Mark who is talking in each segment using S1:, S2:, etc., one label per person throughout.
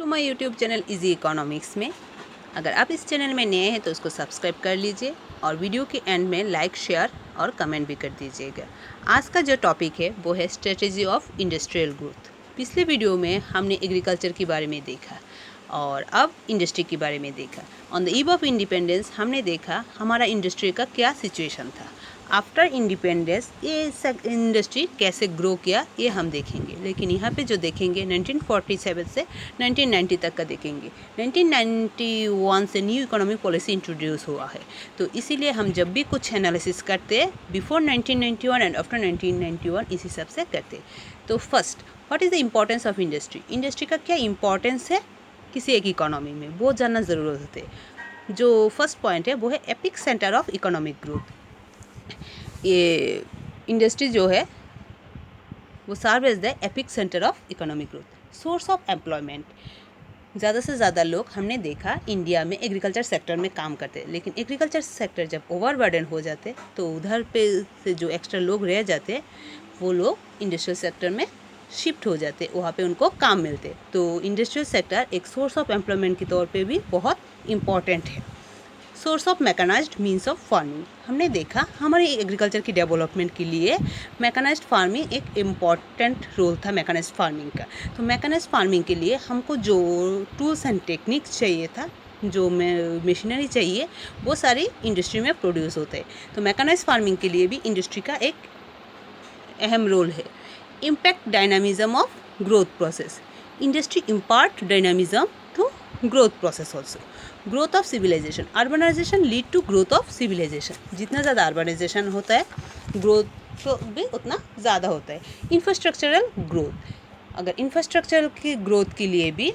S1: To my YouTube channel easy economics में। अगर आप इस चैनल में नए हैं तो उसको सब्सक्राइब कर लीजिए और वीडियो के एंड में लाइक, शेयर और कमेंट भी कर दीजिएगा। आज का जो टॉपिक है वो है स्ट्रेटजी ऑफ इंडस्ट्रियल ग्रोथ। पिछले वीडियो में हमने एग्रीकल्चर के बारे में देखा और अब इंडस्ट्री के बारे में देखा। On the eve of independence हमने देखा हमारा इंडस्ट्री का क्या सिचुएशन था। आफ्टर इंडिपेंडेंस ये इंडस्ट्री कैसे ग्रो किया ये हम देखेंगे, लेकिन यहाँ पे जो देखेंगे 1947 से 1990 तक का देखेंगे। 1991 से न्यू इकोनॉमिक पॉलिसी इंट्रोड्यूस हुआ है, तो इसीलिए हम जब भी कुछ एनालिसिस करते हैं बिफोर 1991 एंड आफ्टर 1991 इसी सब से करते। तो first, what is the importance of industry. Industry का क्या इम्पोर्टेंस है किसी एक इकोनॉमी में, वो जानना ज़रूरत है। जो फर्स्ट पॉइंट है वो है epic centre of economic growth. ये इंडस्ट्री जो है वो serve as the epic centre of economic growth. Source of employment, ज़्यादा से ज़्यादा लोग हमने देखा इंडिया में एग्रीकल्चर सेक्टर में काम करते, लेकिन एग्रीकल्चर सेक्टर जब ओवरबर्डन हो जाते तो उधर पे से जो एक्स्ट्रा लोग रह जाते वो लोग इंडस्ट्रियल सेक्टर में शिफ्ट हो जाते, वहाँ पे उनको काम मिलते। तो इंडस्ट्रियल सेक्टर एक सोर्स ऑफ एम्प्लॉयमेंट के तौर पे भी बहुत इम्पॉर्टेंट है। Source of mechanised means of farming, हमने देखा हमारी एग्रीकल्चर की डेवलपमेंट के लिए मैकेनाइज्ड फार्मिंग एक इम्पॉर्टेंट रोल था मैकेनाइज्ड फार्मिंग का। तो मैकेनाइज्ड फार्मिंग के लिए हमको जो टूल्स एंड टेक्निक्स चाहिए था, जो मशीनरी चाहिए, वो सारी इंडस्ट्री में प्रोड्यूस होते हैं। तो मैकेनाइज्ड फार्मिंग के लिए भी इंडस्ट्री का एक अहम रोल है। Impact dynamism of growth process, industry impart dynamism to growth process also. Growth of civilisation, urbanisation lead to growth of civilisation. जितना ज़्यादा अर्बनाइजेशन होता है ग्रोथ तो भी उतना ज़्यादा होता है। इंफ्रास्ट्रक्चरल ग्रोथ, अगर इंफ्रास्ट्रक्चर की ग्रोथ के लिए भी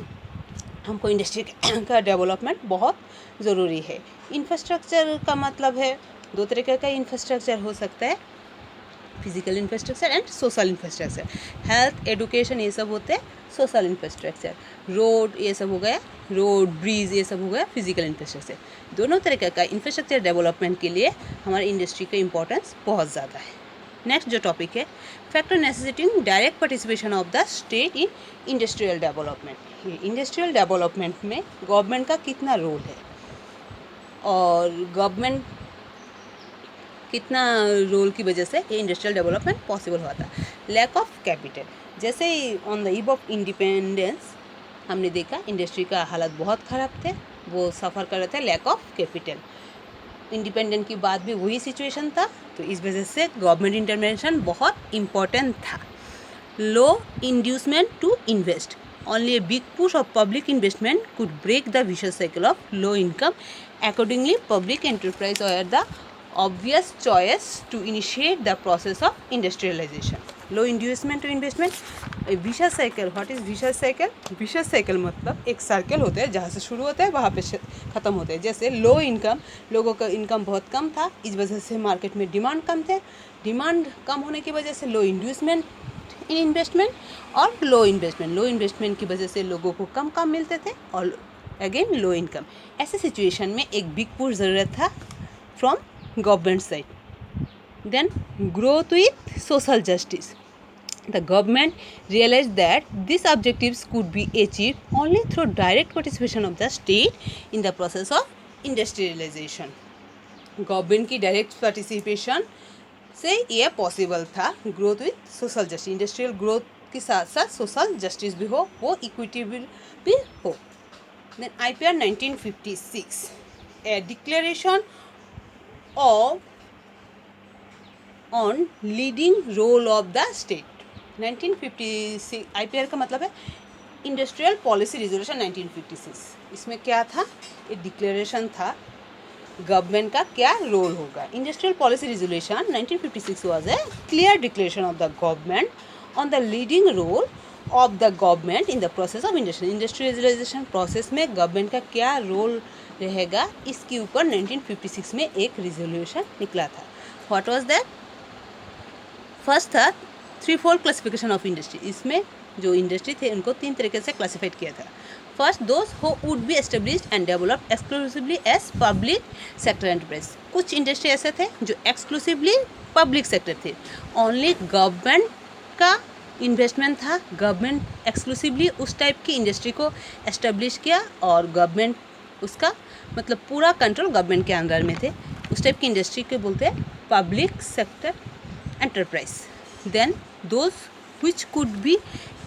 S1: हमको इंडस्ट्री का डेवलपमेंट बहुत ज़रूरी है। इंफ्रास्ट्रक्चर का मतलब है दो तरीके का इंफ्रास्ट्रक्चर हो सकता है, physical infrastructure and social infrastructure. Health, education ये सब होते हैं सोशल इंफ्रास्ट्रक्चर। रोड ये सब हो गया, रोड ब्रिज ये सब हो गया फिजिकल इंफ्रास्ट्रक्चर। दोनों तरीके का इंफ्रास्ट्रक्चर डेवलपमेंट के लिए हमारी इंडस्ट्री का इंपॉर्टेंस बहुत ज़्यादा है। नेक्स्ट जो टॉपिक है factor necessitating direct participation of the state in industrial development. ये इंडस्ट्रियल डेवलपमेंट में गवर्नमेंट का कितना रोल है और गवर्नमेंट कितना रोल की वजह से ये इंडस्ट्रियल डेवलपमेंट पॉसिबल हुआ था। लैक ऑफ कैपिटल, जैसे ही on the eve of independence हमने देखा इंडस्ट्री का हालत बहुत ख़राब थे, वो सफ़र कर रहे थे लैक ऑफ कैपिटल। इंडिपेंडेंट की बाद भी वही सिचुएशन था, तो इस वजह से गवर्नमेंट इंटरवेंशन बहुत इम्पोर्टेंट था। Low inducement to invest, only a big push of public investment could break the vicious cycle of low income. Accordingly, public enterprise were the obvious choice to initiate the process of industrialization. Low inducement to investment, a vicious cycle. What is vicious cycle? Vicious cycle मतलब एक circle होता है, जहाँ से शुरू होता है वहाँ पे ख़त्म होता है। जैसे लो इनकम, लोगों का इनकम बहुत कम था, इस वजह से मार्केट में डिमांड कम थे, डिमांड कम होने की वजह से लो इंड्यूसमेंट इन इन्वेस्टमेंट और लो इन्वेस्टमेंट की वजह से लोगों को कम काम मिलते थे और अगेन लो इनकम। ऐसे सिचुएशन में एक बिग पुश ज़रूरत था from government side. Then growth with social justice, the government realise that this objectives could be achieve only through direct participation of the state in the process of industrialisation. Government की direct participation से ये possible था। Growth with social justice, industrial growth के साथ साथ social justice भी हो, वो इक्विटेबल भी हो। Then IPR 1956, a declaration of on leading role of the state. 1956 IPR का मतलब है इंडस्ट्रियल पॉलिसी रिजोल्यूशन 1956। इसमें क्या था, एक डिक्लेरेशन था गवर्नमेंट का क्या रोल होगा। Industrial policy resolution 1956 was a clear declaration of the government on the leading role of the government in the process of industrialisation. Process में गवर्नमेंट का क्या रोल रहेगा, इसके ऊपर 1956 में एक रिजोल्यूशन निकला था। What was that? फर्स्ट था three fold classification of industry. इसमें जो इंडस्ट्री थे उनको तीन तरीके से क्लासिफाइड किया था। First, those who would be established and developed exclusively as public sector enterprise. कुछ इंडस्ट्री ऐसे थे जो एक्सक्लूसिवली पब्लिक सेक्टर थे, ओनली गवर्नमेंट का इन्वेस्टमेंट था, गवर्नमेंट एक्सक्लूसिवली उस टाइप की इंडस्ट्री को एस्टेब्लिश किया और गवर्नमेंट उसका मतलब पूरा कंट्रोल गवर्नमेंट के अंडर में थे। उस टाइप की इंडस्ट्री को बोलते हैं public sector enterprise. Then those which could be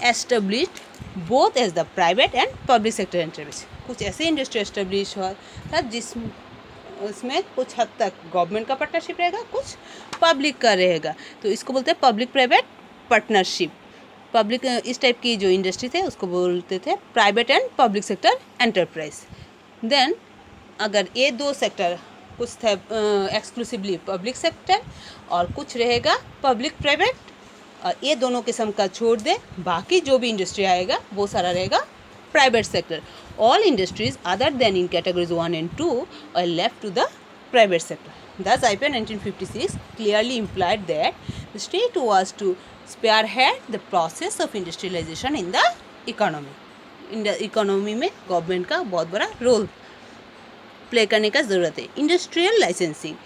S1: established both as the private and public sector enterprise। कुछ ऐसे इंडस्ट्री एस्टेब्लिश हुआ था जिस उसमें कुछ हद तक गवर्नमेंट का पार्टनरशिप रहेगा, कुछ पब्लिक का रहेगा, तो इसको बोलते हैं पब्लिक प्राइवेट पार्टनरशिप। पब्लिक इस टाइप की जो इंडस्ट्री थे उसको बोलते थे private and public sector enterprise. Then अगर ये दो सेक्टर कुछ थे एक्सक्लूसिवली पब्लिक सेक्टर और कुछ रहेगा पब्लिक प्राइवेट, और ये दोनों किस्म का छोड़ दे बाकी जो भी इंडस्ट्री आएगा वो सारा रहेगा private sector. All industries other then in categories 1 and 2 are left to the private sector. Thus, IPO 1956 clearly implied that the state was to spearhead the process of industrialization in the economy. In the economy में government का बहुत बड़ा role play करने का ज़रूरत है। Industrial licensing,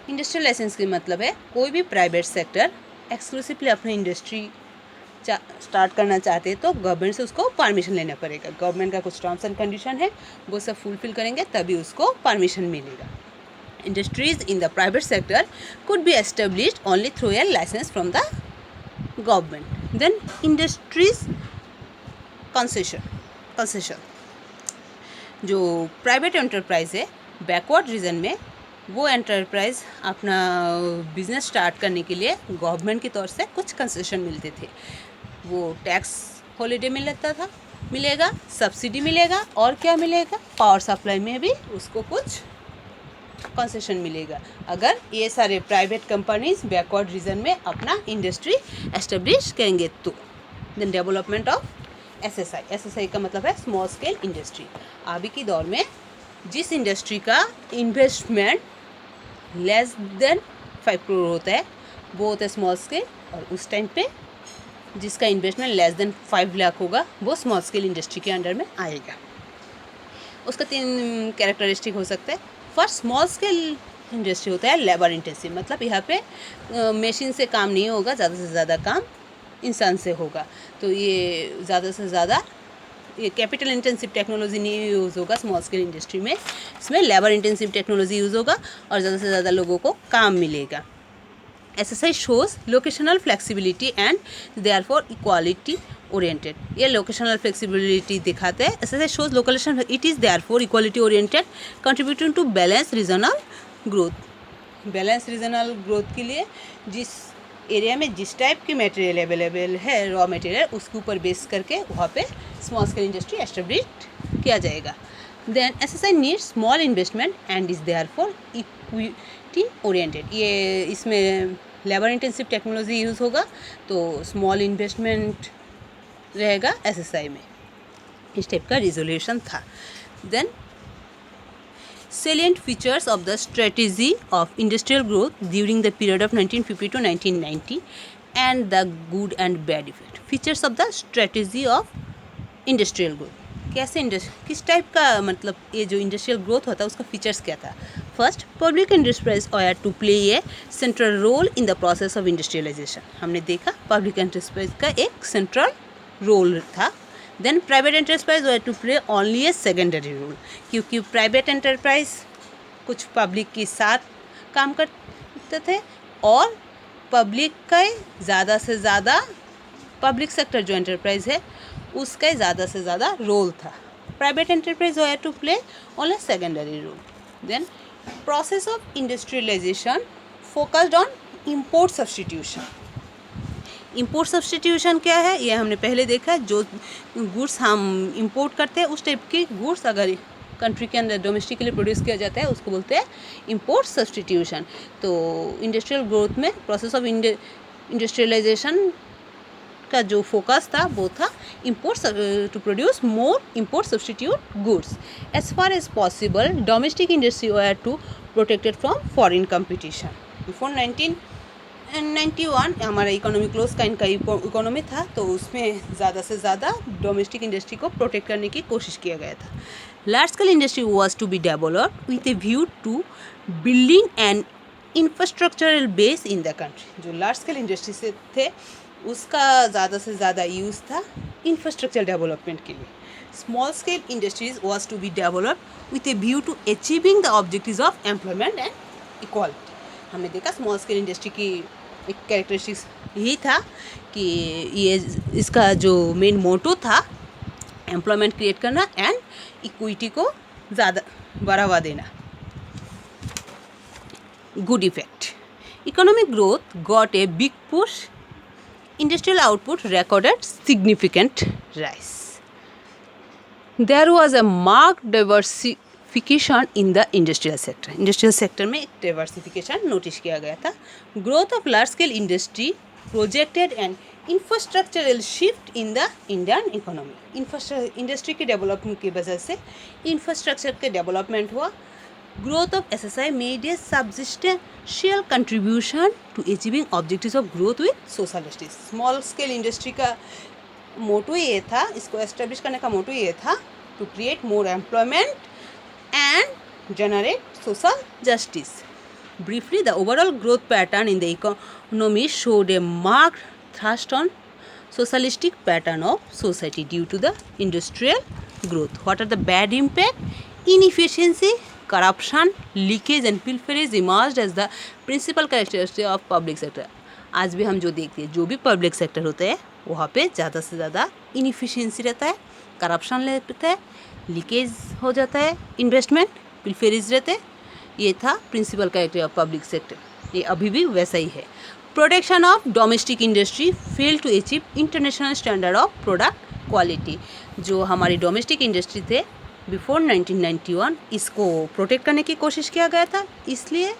S1: industrial licence का मतलब है कोई भी प्राइवेट सेक्टर एक्सक्लूसिवली अपनी इंडस्ट्री स्टार्ट करना चाहते हैं तो गवर्नमेंट से उसको परमिशन लेना पड़ेगा। गवर्नमेंट का कुछ टर्म्स एंड कंडीशन है, वो सब फुलफिल करेंगे तभी उसको परमिशन मिलेगा। Industries in the private sector could be established only through a licence from the government. Then industries concession, जो प्राइवेट एंटरप्राइज है बैकवर्ड रीजन में वो एंटरप्राइज अपना बिजनेस स्टार्ट करने के लिए गवर्नमेंट की तौर से कुछ कंसेशन मिलते थे। वो टैक्स हॉलीडे मिलेगा, सब्सिडी मिलेगा और क्या मिलेगा, पावर सप्लाई में भी उसको कुछ कंसेशन मिलेगा अगर ये सारे प्राइवेट कंपनीज बैकवर्ड रीजन में अपना इंडस्ट्री एस्टेब्लिश करेंगे तो। देन डेवलपमेंट ऑफ एसएसआई का मतलब है स्मॉल स्केल इंडस्ट्री। अभी के दौर में जिस इंडस्ट्री का इन्वेस्टमेंट लेस देन 5 करोड़ होता है वो होता है स्मॉल स्केल, और उस टाइम पे जिसका इन्वेस्टमेंट लेस देन 5 लाख होगा वो स्मॉल स्केल इंडस्ट्री के अंडर में आएगा। उसका 3 कैरेक्टरिस्टिक हो सकता है। फर्स्ट, स्मॉल स्केल इंडस्ट्री होता है लेबर इंटेंसिव, मतलब यहाँ पे मशीन से काम नहीं होगा, ज़्यादा से ज़्यादा काम इंसान से होगा। तो ये ज़्यादा से ज़्यादा ये कैपिटल इंटेंसिव टेक्नोलॉजी नहीं यूज़ होगा स्मॉल स्केल इंडस्ट्री में, इसमें लेबर इंटेंसिव टेक्नोलॉजी यूज़ होगा और ज़्यादा से ज़्यादा लोगों को काम मिलेगा। SSI shows locational flexibility and therefore equality oriented. ये लोकेशनल फ्लेक्सिबिलिटी दिखाते हैं। SSI shows location it is therefore equality oriented contributing to balance regional growth. Balance regional growth के लिए जिस एरिया में जिस टाइप की मटेरियल अवेलेबल है, रॉ मटेरियल, उसके ऊपर बेस करके वहाँ पे स्मॉल स्केल इंडस्ट्री एस्टेब्लिश किया जाएगा। Then SSI need small investment and is therefore equity oriented. ये इसमें लेबर इंटेंसिव टेक्नोलॉजी यूज़ होगा तो स्मॉल इन्वेस्टमेंट रहेगा एसएसआई में। इस टाइप का रिजोल्यूशन था। Then salient features of the strategy of industrial growth during the period of 1950 to 1990 and the good and bad effect। features of the strategy of industrial growth, कैसे किस type का मतलब ये जो इंडस्ट्रियल ग्रोथ होता है उसका फीचर्स क्या था। First, public enterprise are to play a central role in the process of industrialisation. हमने देखा पब्लिक एंटरप्राइज का एक सेंट्रल रोल था। Then private enterprise were to play only a secondary role, क्योंकि प्राइवेट एंटरप्राइज कुछ public के साथ काम करते थे और पब्लिक का ज़्यादा से ज़्यादा पब्लिक सेक्टर जो एंटरप्राइज है उसका ज़्यादा से ज़्यादा रोल था। Private enterprise were to play only secondary role. Then process of industrialisation focused on import substitution. Import substitution क्या है ये हमने पहले देखा। जो गुड्स हम इंपोर्ट करते हैं उस टाइप की गुड्स अगर कंट्री के अंदर डोमेस्टिकली प्रोड्यूस किया जाता है उसको बोलते हैं इम्पोर्ट सब्स्टिट्यूशन। तो इंडस्ट्रियल ग्रोथ में प्रोसेस ऑफ इंडस्ट्रियलाइजेशन का जो फोकस था वो था import to produce more import substitute goods as far as possible. Domestic industry were to protected from foreign competition. Before 1991 हमारा इकोनॉमी क्लोज काइंड का economy था तो उसमें ज़्यादा से ज़्यादा डोमेस्टिक इंडस्ट्री को प्रोटेक्ट करने की कोशिश किया गया था। Large scale industry was to be developed with a view to building and infrastructural base in the country. जो लार्ज स्केल इंडस्ट्री से थे उसका ज़्यादा से ज़्यादा यूज़ था इंफ्रास्ट्रक्चर डेवलपमेंट के लिए। Small scale industries was to be developed with a view to achieving the objectives of employment and equality. हमने देखा स्मॉल स्केल इंडस्ट्री की एक कैरेक्टरिस्टिक्स यही था कि ये इसका जो मेन मोटो था एम्प्लॉयमेंट क्रिएट करना एंड इक्विटी को ज़्यादा बढ़ावा देना। Good effect, economic growth got a big push, industrial output recorded significant rise. There was a marked diversification in the industrial sector. Industrial sector में एक diversification notice किया गया था. Growth of large scale industry projected an infrastructural shift in the Indian economy. Industry के development की वजह से infrastructure के development हुआ. Growth of SSI made a substantial contribution to achieving objectives of growth with social justice. Small scale industry का मोटो ये था, इसको एस्टेब्लिश करने का मोटो ये था to create more employment and generate social justice. Briefly, the overall growth pattern in the economy showed a marked thrust on socialistic pattern of society due to the industrial growth. What are the bad impact? Inefficiency, corruption, leakage and pilferage emerged as the principal characteristic of public sector. आज भी हम जो देखते हैं, जो भी public sector होता है वहाँ पे ज़्यादा से ज़्यादा इनएफिशिएंसी रहता है, करप्शन रहता है, लीकेज हो जाता है, इन्वेस्टमेंट पिलफेरेज रहते हैं। ये था principal character of public sector, ये अभी भी वैसा ही है। Protection of domestic industry fail to achieve international standard of product quality. जो हमारी डोमेस्टिक इंडस्ट्री थे बिफोर 1991, इसको प्रोटेक्ट करने की कोशिश किया गया था, इसलिए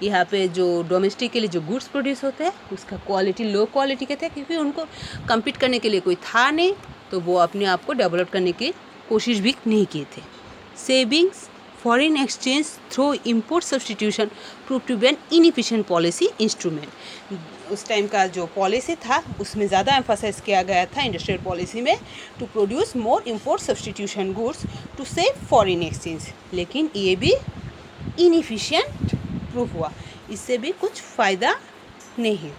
S1: यहाँ पे जो डोमेस्टिक के लिए जो गुड्स प्रोड्यूस होते हैं उसका क्वालिटी लो क्वालिटी के थे, क्योंकि उनको कम्पीट करने के लिए कोई था नहीं, तो वो अपने आप को डेवलप करने की कोशिश भी नहीं किए थे। Savings, foreign exchange through import substitution prove to be an inefficient policy instrument. उस टाइम का जो पॉलिसी था उसमें ज़्यादा एम्फसाइज किया गया था इंडस्ट्रियल पॉलिसी में to produce more import substitution goods to save foreign exchange, लेकिन ये भी इनएफिशिएंट प्रूफ हुआ, इससे भी कुछ फ़ायदा नहीं।